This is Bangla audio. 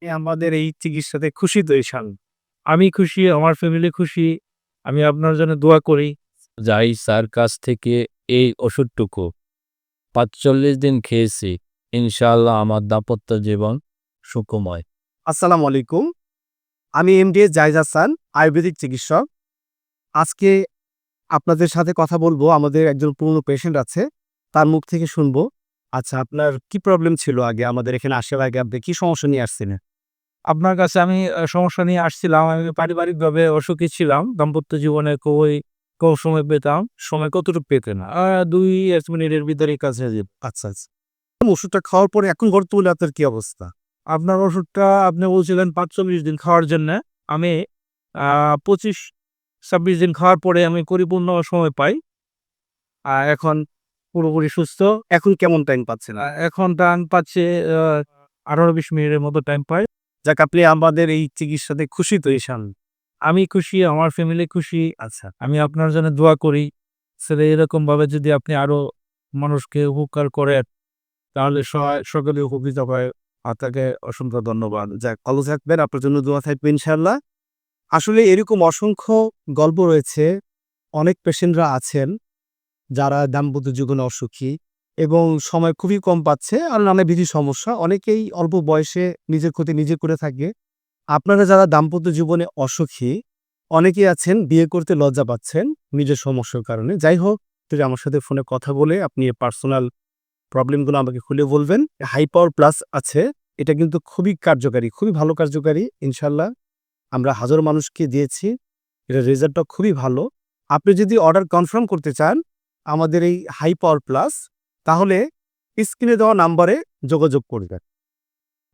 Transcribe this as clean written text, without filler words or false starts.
আমাদের এই চিকিৎসাতে খুশি তো ঈশান। আমি খুশি, আমার ফ্যামিলি খুশি। আমি আপনার জন্য দোয়া করি। যাই স্যার কাছ থেকে এই ওষুধটুকু ৪৫ দিন খেয়েছি। ইনশাআল্লাহ আমার দাম্পত্য জীবন সুখময়। আসসালামু আলাইকুম। আমি এমডিএস জাহিদ হাসান, আয়ুর্বেদিক চিকিৎসক। আজকে আপনাদের সাথে কথা বলবো। আমাদের একজন পুরনো পেশেন্ট আছে, তার মুখ থেকে শুনবো। আচ্ছা, আপনার কি প্রবলেম ছিল আগে? আমাদের এখানে আসার আগে আপনি কি সমস্যা নিয়ে আসছিলেন? আপনার কাছে আমি সমস্যা নিয়ে আসছিলাম। আমি পারিবারিকভাবে অসুখী ছিলাম। দাম্পত্য জীবনে খুবই কম সময় পেতাম। সময় কতটুকু পেতেন না। ২-১ মিনিটের ভিতরেই কাছে যেত। আচ্ছা, আচ্ছা। ওষুধটা খাওয়ার পরে এখন বর্তমানে আপনার কি অবস্থা? আপনার ওষুধটা আপনি বলছিলেন ৪৫ দিন খাওয়ার জন্যে। আমি ২৫-২৬ দিন খাওয়ার পরে আমি পরিপূর্ণ সময় পাই। এখন পুরোপুরি সুস্থ। এখন কেমন টাইম পাচ্ছেন? এখন টাইম পাচ্ছি ১৮-২০ মিনিটের মতো টাইম পাই। যাক, আপনি আমাদের এই চিকিৎসাতে খুশি তো ঈশান? আমি খুশি, আমার ফ্যামিলি খুশি। আচ্ছা। আমি আপনার জন্য দোয়া করি। আসলে এরকমভাবে যদি আপনি আরো মানুষকে উপকার করেন, তাহলে সকলে উপকৃত হয়। আপনাকে অসংখ্য ধন্যবাদ। যাক, ভালো থাকবেন। আপনার জন্য দোয়া থাকবে ইনশাআল্লাহ। আসলে এরকম অসংখ্য গল্প রয়েছে। অনেক পেশেন্টরা আছেন যারা দাম্পত্য জীবনে অসুখী এবং সময় খুবই কম পাচ্ছে আর নানাবিধ সমস্যা। অনেকেই অল্প বয়সে নিজের ক্ষতি নিজে করে থাকে। আপনারা যারা দাম্পত্য জীবনে অসুখী, অনেকেই আছেন বিয়ে করতে লজ্জা পাচ্ছেন নিজের সমস্যার কারণে। যাই হোক, যদি আমার সাথে ফোনে কথা বলে আপনি পার্সোনাল প্রবলেমগুলো আমাকে খুলে বলবেন। হাই পাওয়ার প্লাস আছে। এটা কিন্তু খুবই কার্যকারী, খুবই ভালো কার্যকারী। ইনশাআল্লাহ আমরা হাজারো মানুষকে দিয়েছি। এটার রেজাল্টটা খুবই ভালো। আপনি যদি অর্ডার কনফার্ম করতে চান আমাদের এই হাই পাওয়ার প্লাস, তাহলে স্ক্রিনে দেওয়া নাম্বারে যোগাযোগ করবেন।